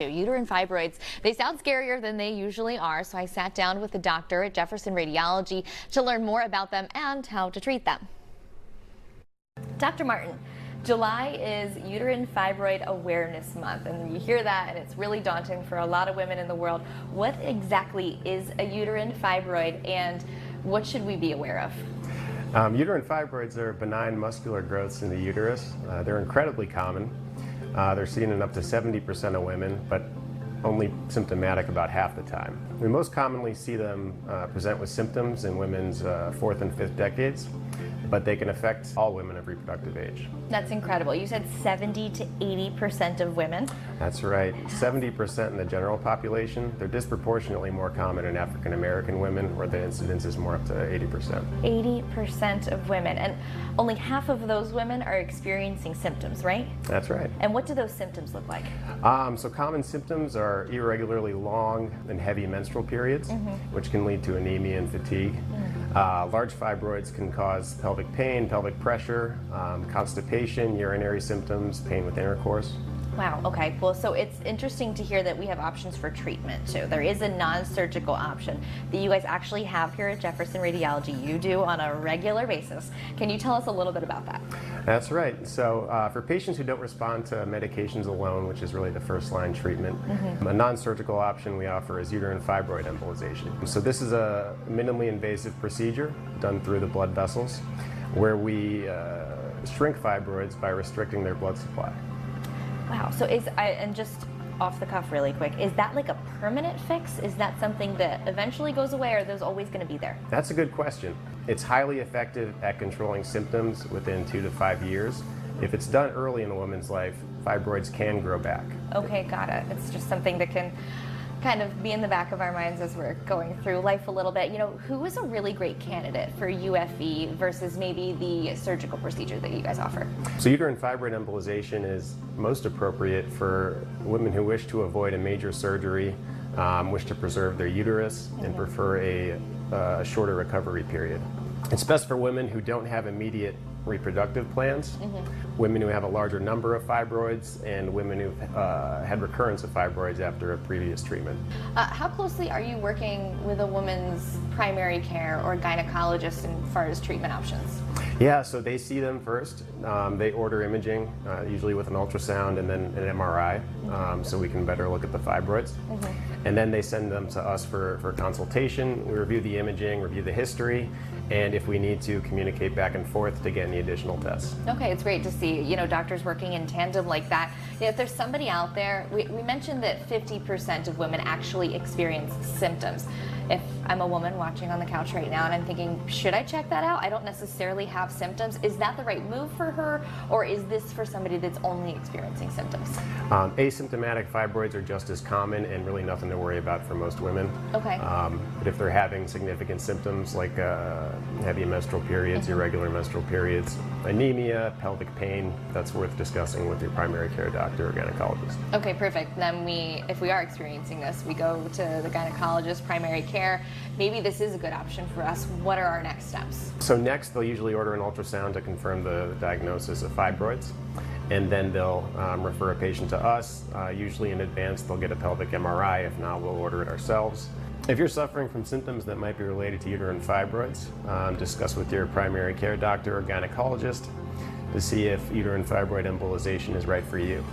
Uterine fibroids, they sound scarier than they usually are, so I sat down with the doctor at Jefferson Radiology to learn more about them and how to treat them. Dr. Martin, July is Uterine Fibroid Awareness Month, and you hear that and it's really daunting for a lot of women in the world. What exactly is a uterine fibroid and what should we be aware of? Uterine fibroids are benign muscular growths in the uterus. They're incredibly common. They're seen in up to 70% of women, but only symptomatic about half the time. We most commonly see them present with symptoms in women's fourth and fifth decades, but they can affect all women of reproductive age. That's incredible. You said 70 to 80% of women? That's right. 70% in the general population. They're disproportionately more common in African American women, where the incidence is more up to 80%. 80% of women, and only half of those women are experiencing symptoms, right? That's right. And what do those symptoms look like? So common symptoms are irregularly long and heavy menstrual periods, which can lead to anemia and fatigue. Large fibroids can cause pelvic pain, pelvic pressure, constipation, urinary symptoms, pain with intercourse. Wow, okay. Well, so it's interesting to hear that we have options for treatment too. There is a non-surgical option that you guys actually have here at Jefferson Radiology. You do on a regular basis. Can you tell us a little bit about that? That's right. So for patients who don't respond to medications alone, which is really the first line treatment, a non-surgical option we offer is uterine fibroid embolization. So this is a minimally invasive procedure done through the blood vessels where we shrink fibroids by restricting their blood supply. Wow, so and just off the cuff really quick, is that like a permanent fix? Is that something that eventually goes away, or are those always going to be there? That's a good question. It's highly effective at controlling symptoms within 2 to 5 years. If it's done early in a woman's life, fibroids can grow back. Okay, got it. It's just something that can kind of be in the back of our minds as we're going through life a little bit. You know, who is a really great candidate for UFE versus maybe the surgical procedure that you guys offer? So uterine fibroid embolization is most appropriate for women who wish to avoid a major surgery, wish to preserve their uterus, and prefer a shorter recovery period. It's best for women who don't have immediate reproductive plans, women who have a larger number of fibroids, and women who've had recurrence of fibroids after a previous treatment. How closely are you working with a woman's primary care or gynecologist as far as treatment options? Yeah, so they see them first. They order imaging, usually with an ultrasound and then an MRI, so we can better look at the fibroids. And then they send them to us for consultation. We review the imaging, review the history, and if we need to, communicate back and forth to get any additional tests. Okay, it's great to see, you know, doctors working in tandem like that. You know, if there's somebody out there, we mentioned that 50% of women actually experience symptoms. If I'm a woman watching on the couch right now and I'm thinking, should I check that out? I don't necessarily have symptoms. Is that the right move for her, or is this for somebody that's only experiencing symptoms? Asymptomatic fibroids are just as common and really nothing to worry about for most women. Okay. But if they're having significant symptoms like heavy menstrual periods, irregular menstrual periods, anemia, pelvic pain, that's worth discussing with your primary care doctor or gynecologist. Okay, perfect. Then if we are experiencing this, we go to the gynecologist, primary care. Maybe this is a good option for us. What are our next steps? So next, they'll usually order an ultrasound to confirm the diagnosis of fibroids, and then they'll refer a patient to us. Usually in advance, they'll get a pelvic MRI. If not, we'll order it ourselves. If you're suffering from symptoms that might be related to uterine fibroids, discuss with your primary care doctor or gynecologist to see if uterine fibroid embolization is right for you.